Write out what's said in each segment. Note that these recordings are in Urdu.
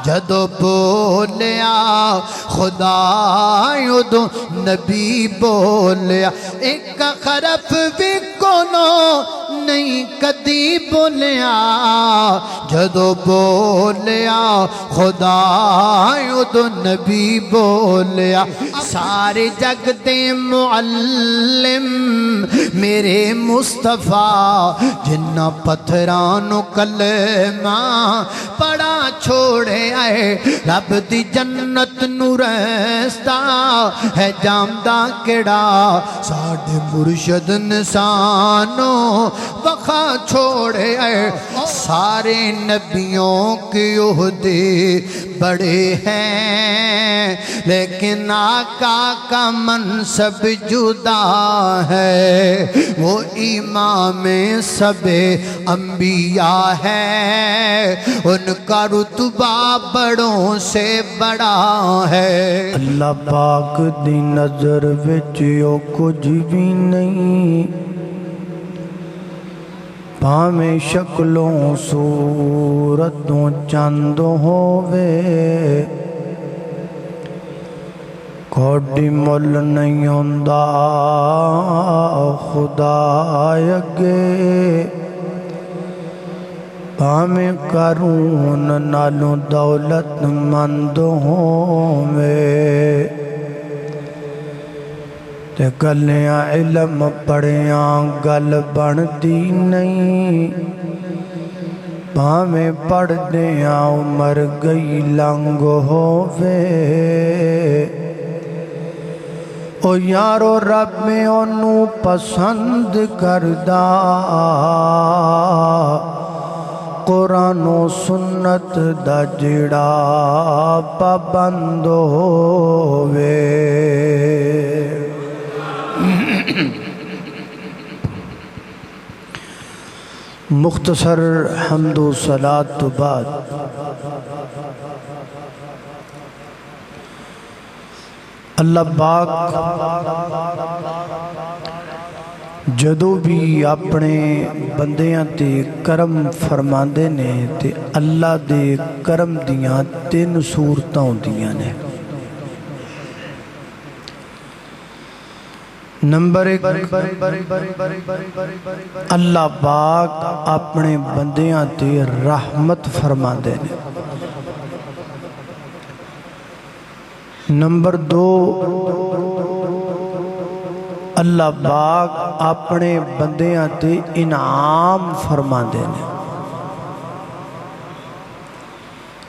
جدو بولیا خدا ادو نبی بولیا ایک خرف بھی کونو نہیں کدی بولیا جدو بولیا خدا ادو نبی بولیا سارے جگ دے معلم میرے مصطفیٰ جنہ پتھرانو کلمہ پڑا چھوڑے آئے رب دی جنت نو رستا ہے جامدہ کڑا ساڑھے مرشد نسانو وخا چھوڑے آئے سارے نبیوں کے عہدے بڑے ہیں لیکن آقا کا منصب جدا ہے وہ امام سب انبیاء ہے ان کا رتبہ بڑوں سے بڑا ہے اللہ پاک دی نظر وچ او کچھ بھی نہیں بھاویں شکلوں صورتوں چند ہووے کوئی مل نہیں ہوندا خدا اگے بھاویں قارون نالوں دولت مند ہووے تے گلیاں علم پڑھیاں گل بندی نہیں بھاویں پڑھ دیاں عمر گئی لنگ ہووے او یارو رب میں انہوں پسند کردہ قرآن و سنت دا جڑا پابند ہووے مختصر حمد و صلاة تو بعد اللہ پاک جدو بھی اپنے بندیاں تے کرم فرماندے نے تے اللہ دے کرم دیاں تین صورتاں دیاں نے نمبر ایک اللہ پاک اپنے بندیاں تے رحمت فرماندے نے نمبر دو اللہ پاک اپنے بندیاں تے انعام فرماندے نے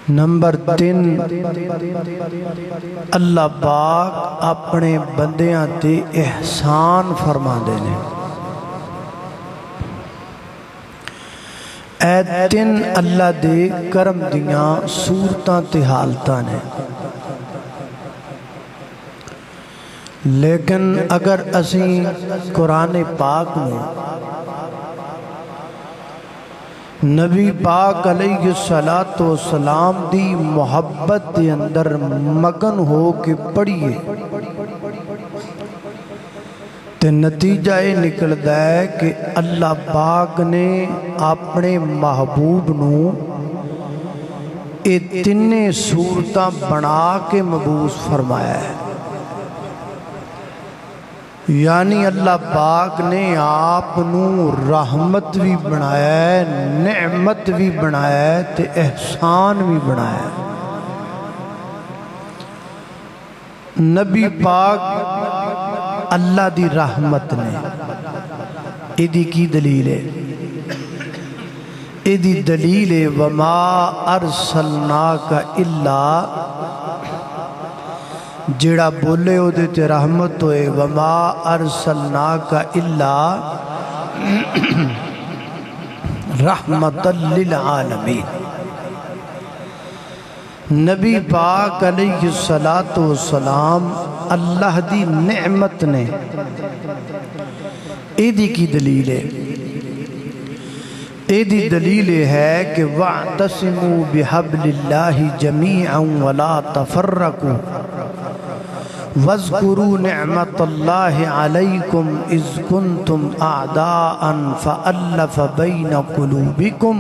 نمبر تین اللہ پاک اپنے بندیاں تے احسان فرماندے نے اے تین اللہ دے کرم دیاں صورتاں تے حالتاں نے لیکن اگر اسیں قرآن پاک میں نبی پاک علیہ السلام دی محبت دے اندر مگن ہو کے پڑھیے تے نتیجہ یہ نکلتا ہے کہ اللہ پاک نے اپنے محبوب نو اے تینے صورتاں بنا کے مبعوث فرمایا ہے یعنی اللہ پاک نے آپ نو رحمت بھی بنایا ہے نعمت بھی بنایا ہے تے احسان بھی بنایا ہے نبی پاک اللہ دی رحمت نے ایدی کی دلیل ہے ایدی دلیل ہے وما ارسلناک الا جڑا بولے ہو دیتے رحمت ہوئے وما ارسلناک الا رحمت للعالمین نبی پاک علیہ السلام اللہ دی نعمت نے ایدی کی دلیل ہے ایدی دلیل ہے کہ وَاعْتَصِمُوا بِحَبْلِ اللَّهِ جَمِيعًا وَلَا تَفَرَّقُوا وَاذْكُرُوا نِعْمَةَ اللَّهِ عَلَيْكُمْ إِذْ كُنْتُمْ أَعْدَاءً فَأَلَّفَ بَيْنَ قُلُوبِكُمْ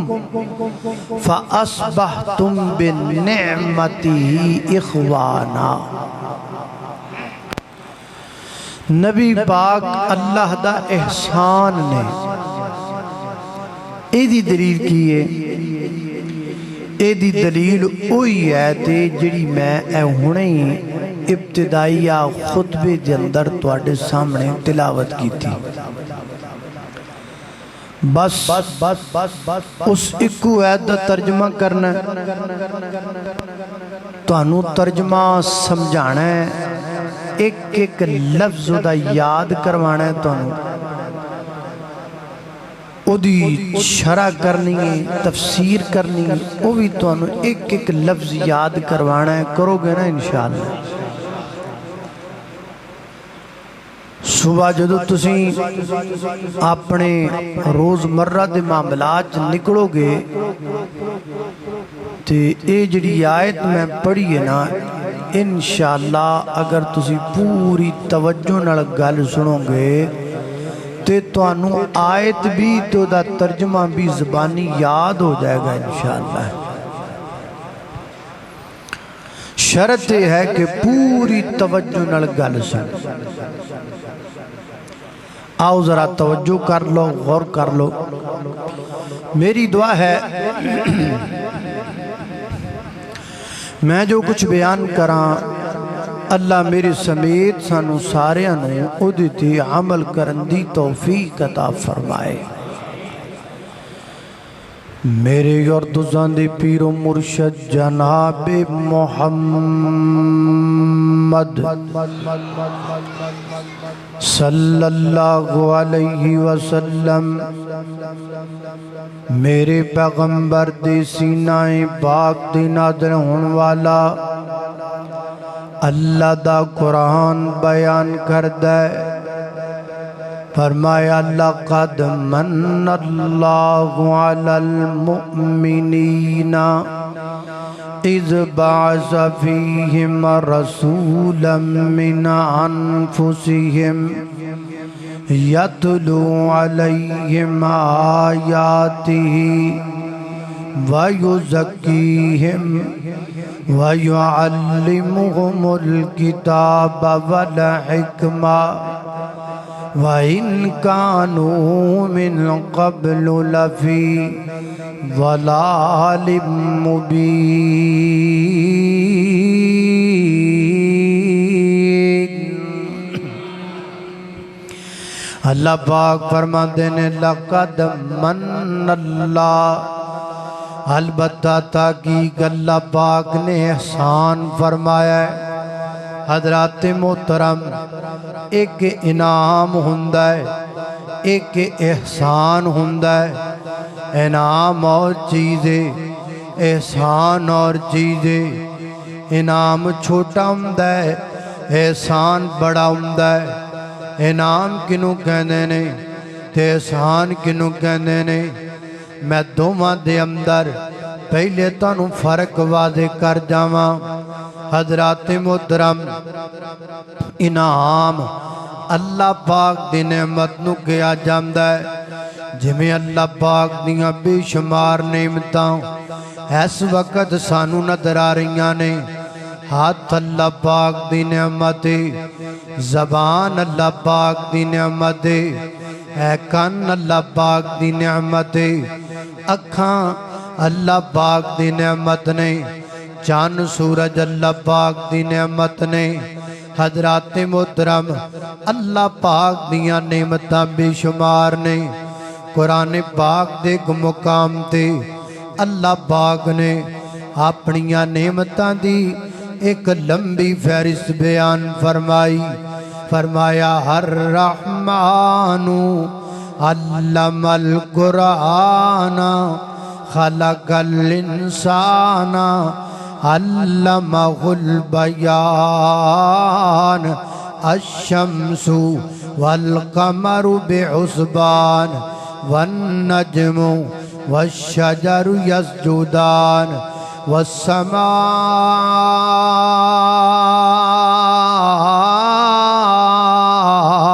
فَأَصْبَحْتُمْ بِالنِّعْمَتِهِ إِخْوَانًا۔ نبی پاک اللہ دا احسان نے ایدی دلیل کی ہے، ایدی دلیل اوئی ہے تے جڑی میں ہونے ہی ابتدائیہ خطبے دے اندر تواڈے سامنے تلاوت کی تھی۔ بس اس اکو عید دا ترجمہ کرنا ہے، تو انو ترجمہ سمجھانا ہے، ایک ایک لفظ دا یاد کروانا ہے، تو انو او دی شرح کرنی ہے، تفسیر کرنی ہے، او بھی تو انو ایک ایک لفظ یاد کروانا ہے، کرو گے نا انشاءاللہ۔ صبح جدو تسی اپنے روز مرہ دے معاملات نکلو گے تے اے جڑی آیت میں پڑھی ہے نا، انشاءاللہ اگر تسی پوری توجہ نال گل سنو گے تے تو انو آیت بھی تو دا ترجمہ بھی زبانی یاد ہو جائے گا انشاءاللہ۔ شرط یہ ہے کہ پوری توجہ نال گل سن۔ آؤ ذرا توجہ کر لو، غور کر لو۔ میری دعا ہے میں جو کچھ بیان کراں اللہ میرے سمیت سانو سارے انو ادھتی عمل کرن دی توفیق عطا فرمائے۔ میرے یردزان دی پیر و مرشد جناب محمد صلی اللہ علیہ وسلم، میرے پیغمبر دی سینہ پاک دی نازل ہون والا اللہ دا قرآن بیان کردہ، فرمایا لقد من اللہ علی المؤمنین اذ بعث فیہم رسولا من انفسہم یتلو علیہم آیاتہ وَيُزَكِّيهِمْ وَيُعَلِّمُهُمُ الْكِتَابَ وَالْحِكْمَةَ وَإِنْ كَانُوا مِنْ قَبْلُ لَفِي ضَلَالٍ مُبِينٍ۔ اللہ پاک فرماتے ہیں لقد من اللہ، البتہ تحقیق اللہ پاک نے احسان فرمایا ہے۔ حضرات محترم، ایک انعام ہوندہ ہے، ایک احسان ہوندہ ہے۔ انعام اور چیزیں، احسان اور چیزیں۔ انعام چھوٹا ہوندہ ہے، احسان بڑا ہوندہ ہے۔ انعام کنوں کہنے نے تے احسان کنوں کہنے نے، میں دوماں دے اندر پہلے تانوں فرق واضح کر جاواں۔ حضرات محترم، انعام اللہ پاک دی نعمت نو کیا جاندہ ہے، جمیں اللہ پاک دیاں بے شمار نعمتاں اس وقت سانو نظر آ رہیاں نے۔ ہاتھ اللہ پاک دی نعمت، زبان اللہ پاک دی نعمت، کان اللہ پاک دی نعمت، اکھاں اللہ پاک دی نعمت نے، چاند سورج اللہ پاک دی نعمت نے۔ حضرات محترم، اللہ پاک دیاں نعمتاں بے شمار نے۔ قرآن پاک دے مقام تے اللہ پاک نے اپنیاں نعمتاں دی ایک لمبی فہرست بیان فرمائی۔ فرمایا الرحمن علم القرآن خلق الانسان علمہ البیان الشمس والقمر بحسبان والنجم والشجر يسجدان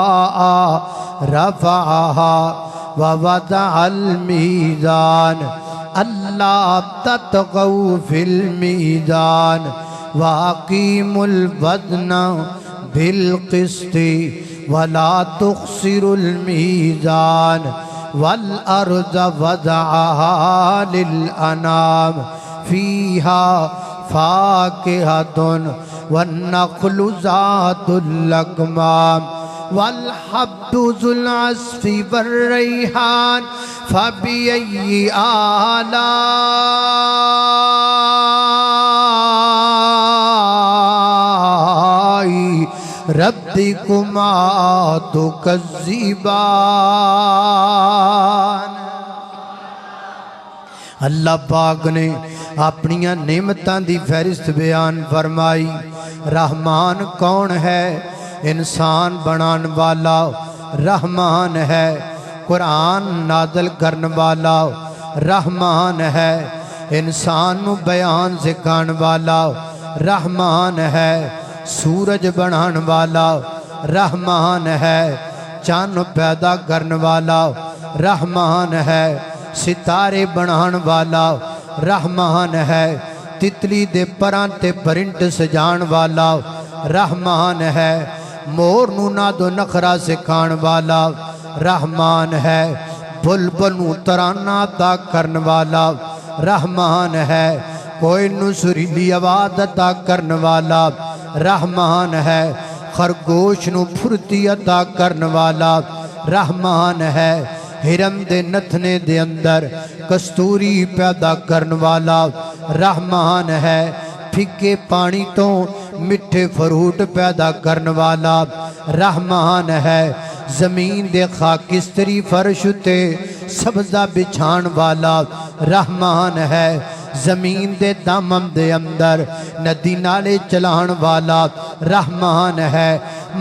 والسماء رفعها ووضع الميزان اللہ تطغوا فی المیزان واقیموا الوزن بالقسط ولا تخسروا الميزان والأرض وضعها للأنام فيها فاكهة والنخل ذات الأكمام والحب ذو العصف والريحان فبأي آلاء ربكما تكذبان۔ اللہ پاک نے اپنی نعمتاں دی فہرست بیان فرمائی۔ رحمان کون ہے؟ انسان بنان والا رحمان ہے۔ قرآن نازل کرن والا رحمان ہے۔ انسان نو بیان سکھان والا رحمان ہے۔ سورج بنان والا رحمان ہے۔ چاند پیدا کرن والا رحمان ہے۔ ستارے بنان والا رحمان ہے۔ تتلی دے پران تے پرنٹ سجان والا رحمان ہے۔ مور نو نادو نخرا سکھان والا رحمان ہے۔ بلبل نو ترانہ عطا کرن والا رحمان ہے۔ کوئی نو سریلی آواز عطا کرن والا رحمان ہے۔ خرگوش نو پھرتی عطا کرن والا رحمان ہے۔ ہرن دے نتھنے دے اندر کستوری پیدا کرن والا رحمان ہے۔ پھکے پانی تو مٹھے فروٹ پیدا کرن والا رحمان ہے۔ زمین دے خاکستری فرش تے سبزہ بچھان والا رحمان ہے۔ زمین دے دامم دے اندر ندی نالے چلان والا رحمان ہے۔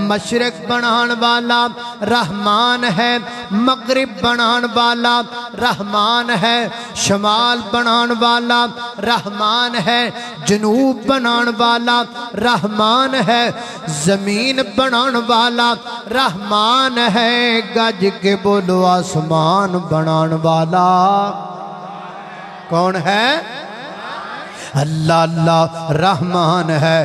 مشرق بنان والا رحمان ہے۔ مغرب بنان والا رحمان ہے۔ شمال بنان والا رحمان ہے۔ جنوب بنان والا رحمان ہے۔ زمین بنان والا رحمان ہے۔ گج کے بولو آسمان بنان والا کون ہے؟ اللہ اللہ رحمان ہے۔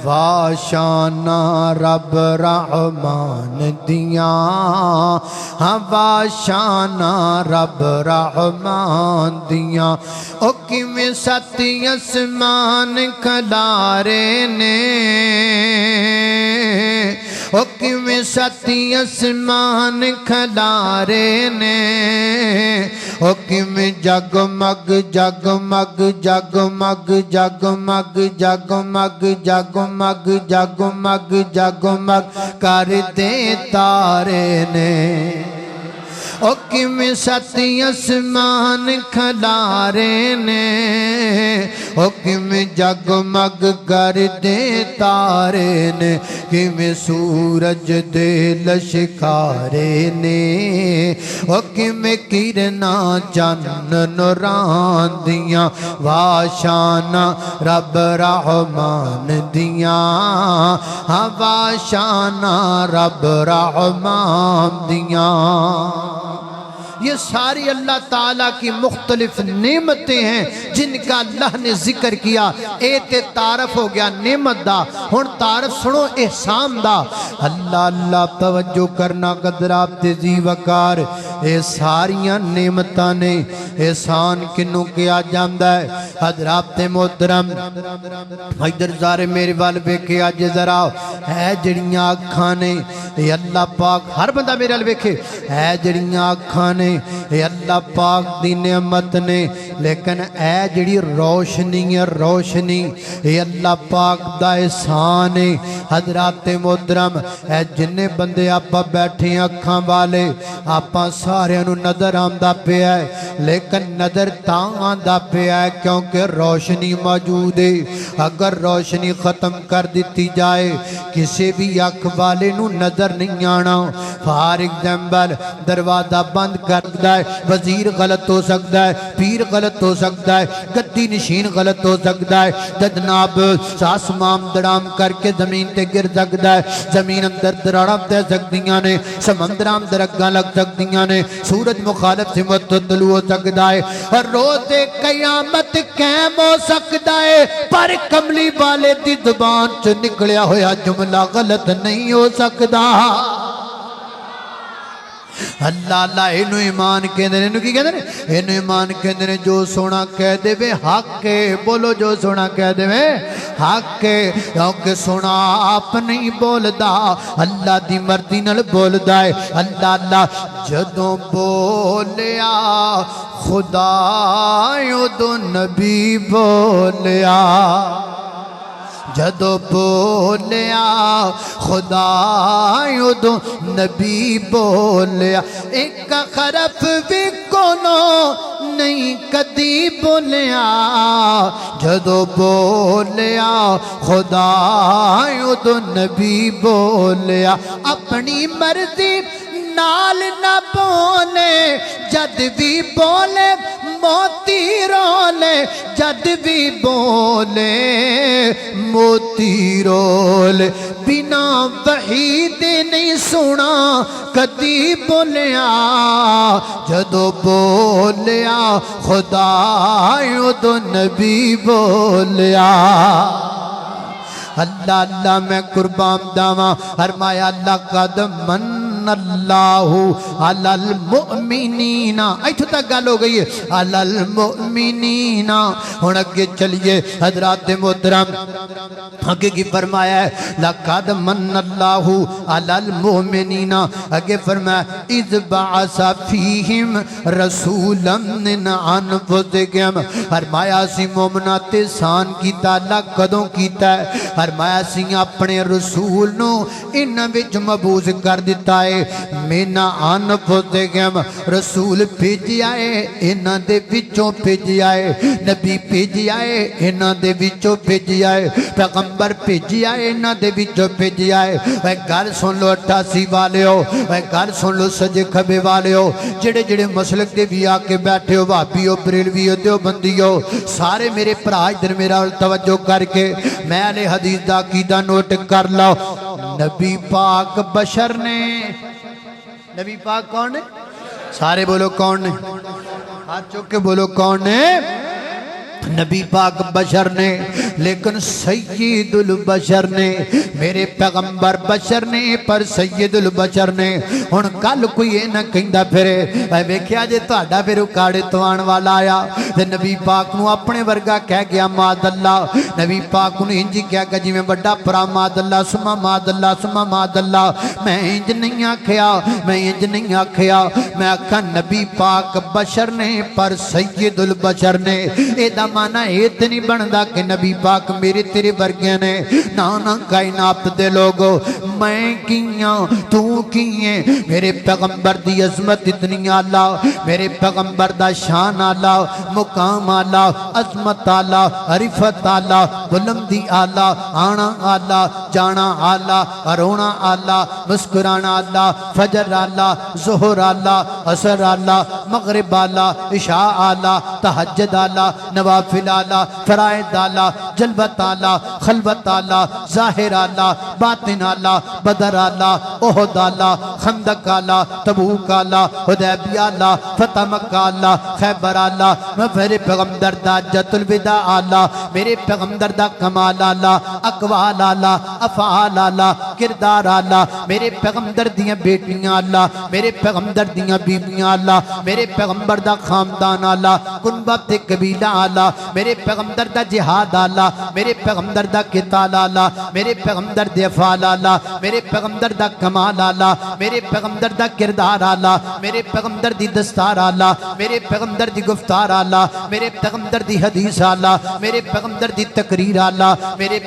واشانا رب رحمان دیاں، ہاں واشانا رب رحمان دیاں۔ او کیویں ستی اسمان کھلارے نے، او کیویں ستی اسمان کھلارے نے، او کیویں جگمگ جگمگ جگمگ جگمگ جگمگ جگمگ جگمگ جگمگ کر دے تارے نے۔ او کیویں ستی اسمان کھلارے نے، او کیویں جگمگ کر دے تارے نے، کیویں سورج دے لشکارے نے، او کیویں کرنا چن نوران دیاں۔ واشانا رب رحمان دیاں، ہاں واشانا رب رحمان دیاں۔ یہ ساری اللہ تعالیٰ کی مختلف نعمتیں ہیں جن کا اللہ نے ذکر کیا۔ اے تے تعارف ہو گیا نعمت دا، ہن تعارف سنو احسان دا۔ اللہ اللہ توجہ کرنا قدر آپ تیزی وقار۔ اے ساریاں نعمتاں نے احسان کنوں کیا جاندہ ہے؟ حضرات محترم ادھر زارے میرے وال بیکھے آج ذرا ہے جڑیاں آنکھاں نے، اے اللہ پاک ہر بندہ میرے وال بیکھے، ہے جڑیاں آنکھاں نے اے اللہ پاک دی نعمت نے، لیکن اے جڑی روشنی ہے روشنی اے اللہ پاک دا احسان ہے۔ حضرات محترم اے جننے بندے آپا بیٹھے اکھاں والے آپا سارے انہوں نظر آمدہ پہ ہے، لیکن نظر تاں آمدہ پہ ہے کیونکہ روشنی موجود ہے۔ اگر روشنی ختم کر دیتی جائے کسی بھی اکھ والے نو نظر نہیں آنا. فار ایگزامپل دروازہ بند کر سکتا ہے, وزیر غلط ہو سکتا ہے, پیر غلط ہو سکتا ہے, گدی نشین غلط ہو سکتا ہے, جناب آسمان دڑام کر کے زمین تے گر سکتا ہے, زمین اندر دراڑاں دے سکتیاں نے, سمندراں اندر اگاں لگ سکتیاں نے, سورج مخالف سمت طلوع ہو سکتا ہے, اور روز قیامت قائم ہو سکتا ہے, پر کملی والے دی زبان سے نکلیا ہویا جملہ غلط نہیں ہو سکتا. اللہ اللہ انہوں ایمان کہندے نے, انہوں کی کہندے نے, انہوں ایمان کہندے نے جو سونا کہہ دے وے حق ہے. بولو جو سونا کہہ دے وے حق ہے, کیونکہ سونا آپ نہیں بولدا, اللہ دی مرضی نال بولدا ہے. اللہ اللہ جدوں بولیا خدا ادوں نبی بولیا, جدو بولیا خدا ادو نبی بولیا, ایک خرف بھی کونو نہیں کدی بولیا, جدو بولیا خدا ادو نبی بولیا. اپنی مرضی نال نہ بولے جد بھی بولے موتی رولے, جد بھی بولے موتی رولے, بنا وحی دے نہیں سنا کدی بولیا, جدو بولیا خدا ادو نبی بولیا. اللہ اللہ میں قربان داواں, فرمایا اللہ قد من اللہ علی المؤمنین, ایتھے تک گل ہو گئی ہے, علی المؤمنین. ہن اگے چلیے حضرات محترم, اگے کی فرمایا ہے لقد من اللہ علی المؤمنین, اگے فرمایا اذ بعث فیہم رسولا من انفسہم. فرمایا سی مومناں تے احسان کیتا, اللہ کدوں کیتا ہے؟ فرمایا سی اپنے رسول نو انہاں وچ مبعوث کر دیتا ہے, مینا انفسہم, رسول بھیجیا ہے انہاں دے وچوں بھیجیا ہے, نبی بھیجیا ہے انہاں دے وچوں بھیجیا ہے, پیغمبر بھیجیا ہے انہاں دے وچوں بھیجیا ہے. اے گل سن لو 88 والیو, اے گل سن لو سجے کھبے والیو, جڑے جڑے مسلک دے بھی آ کے بیٹھے ہو, وہابیو بریلویو دیوبندیو, سارے میرے بھرا ادھر میرا توجہ کر کے میں علی حدیث دا عقیدہ نوٹ کر لو. نبی پاک بشر نے, نبی پاک کون ہے؟ سارے بولو کون نے, ہاتھ چوک کے بولو کون نے؟ نبی پاک بشر نے, لیکن سید البشر نے, میرے پیغمبر بشر نے پر سید البشر نے. ہن کل کوئی یہ نہ کہندا پھرے اے ویکھیا جے تہاڈا پھر اکاڑے تو آن والا آیا تے نبی پاک نو اپنے ورگا کہہ گیا ماد اللہ, نبی پاک نو انج کہہ گیا جویں بڑا پرا ماد اللہ سما ماد اللہ سما ماد اللہ. میں انج نہیں آکھیا, میں انج نہیں آکھیا, میں آکھا نبی پاک بشر نے پر سید البشر نے. اے دا مانا ایت نہیں بندا کہ نبی پاک میرے تیرے ورگے نے, نانا کائنات دے لوگو, میں کیاں تو کیے, میرے پیغمبر دی عظمت اتنی آلہ, میرے پیغمبر دا شان آلہ, مقام آلہ, عظمت آلہ, عرفت آلہ, بلندی آلہ, آنا آلہ, جانا آلہ, رونا آلہ, مسکرانا آلہ, فجر آلہ, ظہر آلہ, عصر آلہ, مغرب آلہ, عشاء آلہ, تہجد آلہ, نوافل آلہ, فرائض آلہ, جلوت آلہ, خلوت آلہ, ظاہر آلہ, باطن آلہ, بدر آلہ, احد آلہ, خندق آلہ, تبوک آلہ, حدیبیہ آلہ, فتح مکہ آلہ, خیبر آلہ, میرے پیغمبر دا حجۃ الوداع آلہ, میرے پیغمبر دا کمال آلہ, اقوال آلہ, افعال آلہ, کردار آلہ, میرے پیغمبر دیاں بیٹیاں آلہ, میرے پیغمبر دیاں بیبیاں آلہ, میرے پیغمبر دا خاندان آلہ, کنبت قبیلہ آلہ, میرے پیغمبر دا جہاد آلہ, میرے پیغمبر دا قتال آلہ, میرے پیغمبر دے افعال آلہ, میرے پیغمبر دا کمال آلہ, میرے پیغمبر دا کردار آلہ, میرے پیغمبر دی دستار آلہ, میرے پیغمبر دی گفتار آلہ, میرے پیغمبر دی حدیث آلہ, میرے پیغمبر دی تقریر آلہ, میرے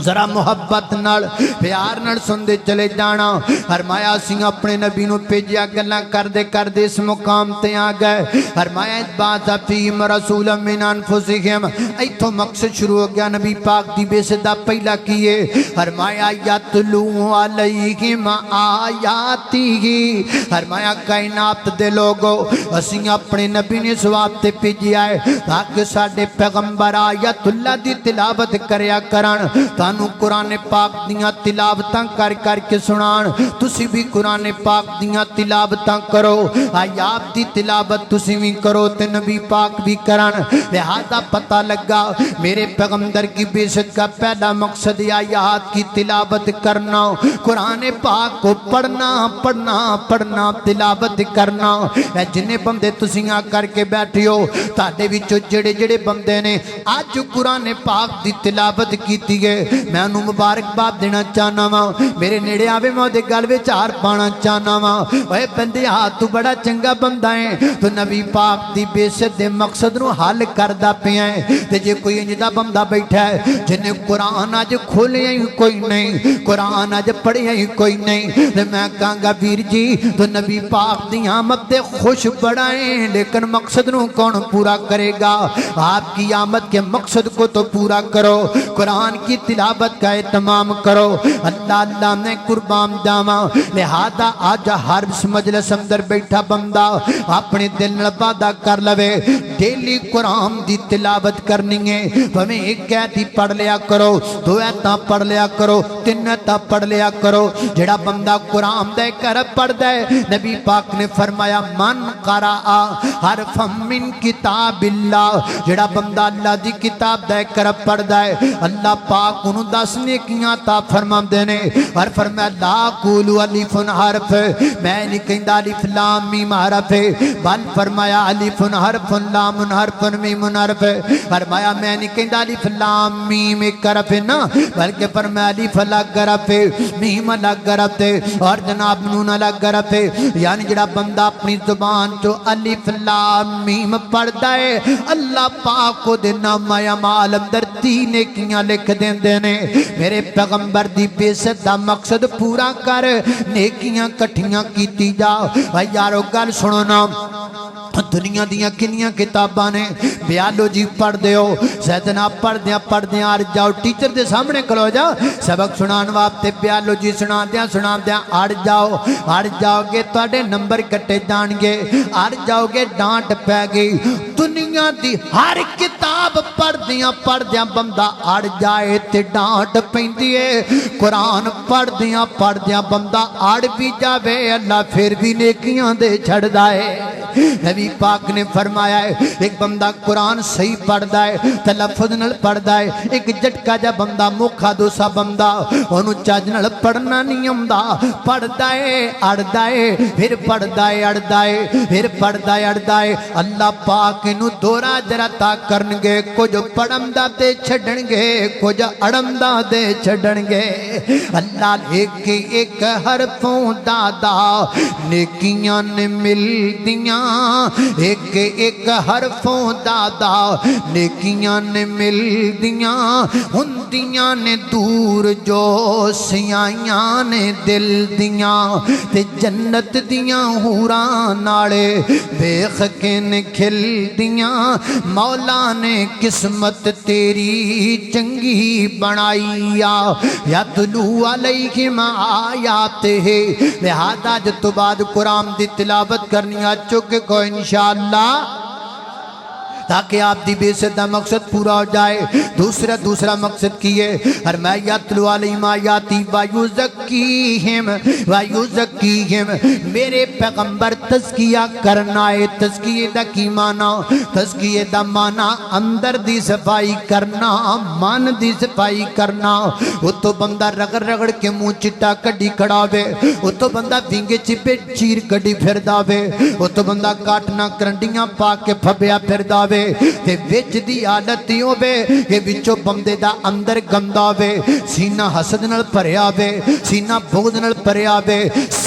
ذرا محبت نال پیار نال سنتے چلے جانا فرمایا اسی اپنے نبی نو بھیجیا گلاں کردے کردے اس مقام تے آ گئے فرمایا بعث فیہم رسولا من انفسہم ایتھوں مقصد شروع ہو گیا نبی پاک دی بعثت دا پہلا کیے فرمایا یتلو علیہم آیاتہ فرمایا کائنات دے لوگو اسی اپنے نبی نے سواب تے بھیجیا ہے تاکہ ساڈے پیغمبر آیت اللہ دی تلاوت کریا کرن تانوں قرآن پاک دیاں تلاوتاں کر کر کے سنان تسی بھی قرآن پاک دیاں تلاوتاں کرو آیات دی تلاوت تسی بھی کرو تے نبی پاک بھی کرن لہذا پتہ لگا میرے پیغمبر کی بعثت کا پہلا مقصد آیات کی تلاوت کرنا قرآن پاک کو پڑھنا پڑھنا پڑھنا تلاوت کرنا اے جنے بندے تسی آ کر کے بیٹھے ہو تہاڈے وچوں جڑے جڑے بندے نے اج قرآن پاک دی تلاوت کیتی ہے میں انہوں مبارکباد دینا چاہنا وا میرے نیڑے آوے میں دے گل وچ ہار پانا چاہنا وا اوے بندے تو بڑا چنگا بندہ ہے تو نبی پاک دی بعثت دے مقصد نو حل کردا پیا ہے تے جے کوئی انجدا بندہ بیٹھا ہے جن قرآن اج کھولیا ہی کوئی نہیں قرآن اج پڑھیا ہی کوئی نہیں تے میں کہاں گا ویر جی تو نبی پاک دی آمد تے خوش بڑھائیں لیکن مقصد نو کون پورا کرے گا آپ کی آمد کے مقصد کو تو پورا کرو قرآن کی تلاوت کا اہتمام کرو اللہ اللہ میں قربان جاواں لہذا آج ہر مجلس اندر بیٹھا بندہ اپنے دل نال وعدہ کر لوے ڈیلی قرآن دی تلاوت کرنی ہے تمہیں ایک ایتی پڑھ لیا کرو دو ایتاں پڑھ لیا کرو تین ایتاں پڑھ لیا کرو جڑا بندہ قرآن دے کر پڑھ دے نبی پاک نے فرمایا من قرأ حرفا من کتاب اللہ جڑا بندہ اللہ دی کتاب دے کر پڑھ دے اللہ پاک انہوں 10 نیکیاں عطا فرماندے نے اور فرمایا لا قولوا الف حرف میں نہیں کہندا الف لام میم حرف بل فرمایا الف حرف لام حرف میم حرف فرمایا میں نہیں کہندا الف لام میم ایک حرف نا بلکہ فرمایا الف الگ حرف میم الگ حرف اور جناب نون الگ حرف یعنی جڑا بندہ اپنی زبان جو الف لام میم پڑھدا ہے اللہ پاک کو دے نام اعمال اندر 3 نیکیاں لکھ دیندے نے میرے پیغمبر دی بعثت دا مقصد پورا کر نیکیاں کٹھیاں کیتی جا بھائی یارو گل سنو نا دنیا دیاں کنیاں کتاباں نے بیالوجی پڑھ دیو سیدنا پڑھ دیاں آر جاؤ ٹیچر دے سامنے کھلو جا سبق سنان واسطے بیالوجی سنا دیاں آر جاؤ گے تواڈے نمبر کٹے جان گے آر جاؤ گے ڈانٹ پے گئی دنیا دی ہر کتاب پڑھ دیاں بندہ اڑ جائے تے ڈانٹ پیندی ہے قرآن پڑھ دیاں بندہ اڑ بھی جاوے اللہ پھر بھی نیکیاں دے چھڑدا ہے نبی پاک نے فرمایا ہے ایک بندہ قرآن صحیح پڑھدا ہے تلفظ نال پڑھدا ہے ایک جھٹکا جا بندہ موکھا دوسا بندہ انہوں چج نال پڑھنا نہیں آندا پڑھدا ہے اڑدا ہے پھر پڑھدا ہے اڑدا ہے پھر پڑھدا ہے اڑدا ہے اللہ پاک نو دورا جرا تا کرن گے کچھ پڑھن دا تے چھڈن گے کچھ اڑن دا دے چھڈن گے اللہ ایک ایک حرفوں دادا نیکیاں نے مل دیاں ایک ایک حرفوں دادا نیکیاں نے مل دیاں ہندیاں نے دور جو سیائیاں نے دل دیاں تے جنت دیاں حوراں نالے ویکھ کے نے کھل دیاں مولا نے قسمت تیری چنگی بنائی یا تلو علیہم آیات ہے لہذا جب تو بعد قرآن دی تلاوت کرنی آ چکے کو انشاءاللہ تاکہ آپ دی بعثت دا مقصد پورا ہو جائے دوسرا مقصد کیے اور میں یتلو علیہم آیاتی ویزکیہم میرے پیغمبر تزکیہ کرنا ہے تزکیہ دا کی معنی تزکیہ دا معنی اندر دی صفائی کرنا من دی صفائی کرنا وہ تو بندہ رگڑ رگڑ کے منہ چٹا کڈی کھڑا وے وہ تو بندہ وینگے چپے چیر کڈی پھر داوے وہ تو بندہ کاٹنا کرنڈیاں پا کے پھبیا پھر داوے تے وچ دی عادت ہی ہوے کہ وچوں بندے دا اندر گندا وے سینہ حسد نال بھریا وے سینہ بغض نال بھریا وے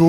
2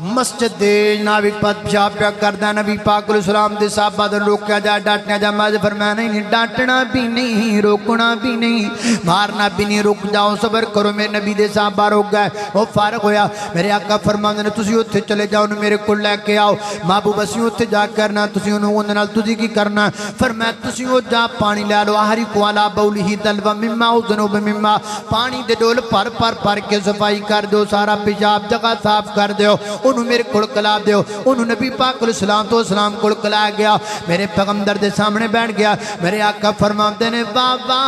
مسجد دے ناوک پت پیشاب پیا کردا نبی پاک علیہ السلام دے صحابہ دے روکیا جا ڈانٹنا جا میں فرمایا نہیں ڈانٹنا بھی نہیں روکنا بھی نہیں مارنا بھی نہیں رک جاؤ صبر کرو میرے نبی دے صحابہ روک گئے وہ فارغ ہویا میرے آقا فرماندے نے تسی اوتھے چلے جاؤ میرے کول لے کے آؤ محبوب اسی اوتھے جا کرنا تسی انہوں اندے نال تسی کی کرنا فرمایا تسی او جا پانی لے لو آہری کو علا بولی دلوا مما اذنوب مما پانی دے ڈول پر کے صفائی کر دو سارا پیشاب جگہ صاف کر دیو انہوں میرے کول کلا دیو انہوں نبی پاک علیہ السلام تو اسلام کول کلا گیا میرے پیغمبر دے سامنے بیٹھ گیا میرے آقا فرماندے نے بابا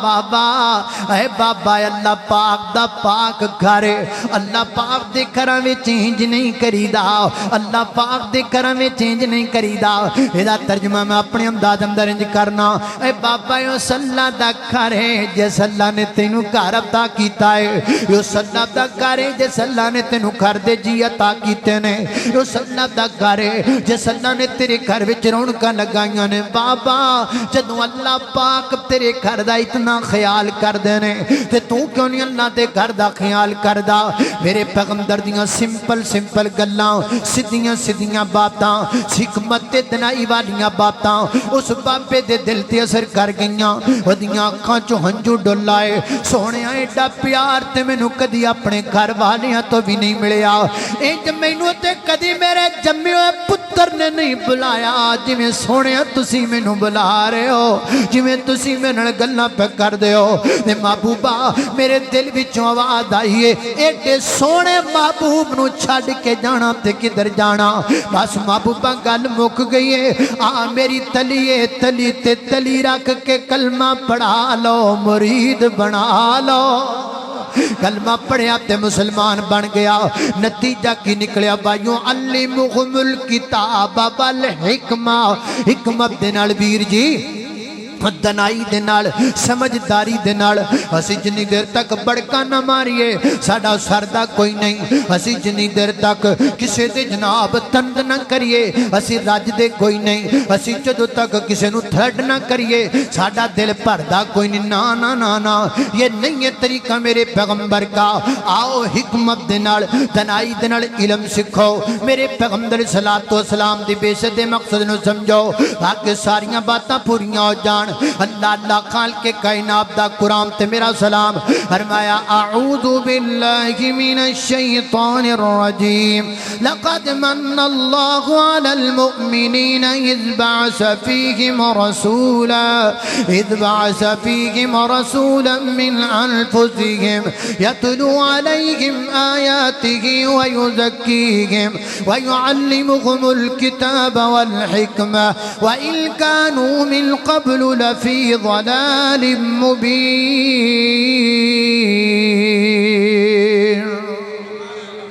بابا اے بابا اللہ پاک دا پاک گھرے اللہ پاک دے گھراں وچ انج نہیں کریدا اللہ پاک دے گھراں وچ انج نہیں کریدا ادا ترجمہ میں اپنے انداز اندر انج کرنا اے بابا یو اللہ دا گھر ہے جس اللہ نے تینوں گھر عطا کیتا ہے یو اللہ دا گھر ہے جس اللہ نے تینوں گھر دے جی عطا کیتے نے یو اللہ دا گھر ہے جس اللہ نے تیرے گھر وچ رونقاں لگائیاں نے بابا جدوں اللہ پاک تیرے گھر دا اتنا خیال کر دے نے تے تو کیوں نہیں اللہ دے گھر دا خیال کردا میرے پیغمبر دیاں سمپل گلاں سیدھیاں باتاں حکمت تے دنائی والیاں باتاں اس بابے دے دل تے اثر کر گئیاں ودیاں اکھاں چوں ہنجو ڈولائے سونے ایڈا پیار تے مینوں کدی اپنے گھر والیاں تو بھی نہیں ملیا انج مینوں تے کدی میرے جمے ہوئے پتر نے نہیں بلایا جویں سونے تسی مینوں بلا رہے ہو جویں تسی میرے نال گلاں پہ کر دے ہو تے محبوبہ میرے دل وچوں آواز آئی ہے ایڈے سونے محبوب نو چھڈ کے جانا تے کدھر جانا بس محبوبہ گل مک گئی ہے آ میری تلی تلی تے تلی رکھ کے کلمہ پڑھا لو مرید بنا لو کلمہ پڑھیا تے مسلمان بن گیا نتیجہ کی نکلیا بھائیوں علمہم الکتاب والحکمہ حکمت دے نال ویر جی دنائی دے نال سمجھداری دے نال اسی جنی دیر تک بڑکا نہ ماریے ساڑا سردہ کوئی نہیں اسی جنی دیر تک کسے دے جناب تند نہ کریے اسی راج دے کوئی نہیں اسی جدو تک کسے نو تھرڈ نہ کریے ساڑا دل پردہ کوئی نہیں نا یہ نہیں ہے طریقہ میرے پیغمبر کا آؤ حکمت دے نال دنائی دے نال علم سکھو میرے پیغمبر صلی اللہ علیہ وسلم دی بیشت مقصد نو سمجھو تاکہ ساریاں باتاں پوریاں ہو جان اللہ خالق کائنات دا قرآن تے میرا سلام فرمایا اعوذ باللہ من الشیطان الرجیم لقد من اللہ علی المؤمنین اذ بعث فیہم رسولا من انفسہم یتلو علیہم آیاتہ ویزکیہم ویعلمہم الکتاب والحکمہ وإن كانوا من قبل لفي ضلال مبين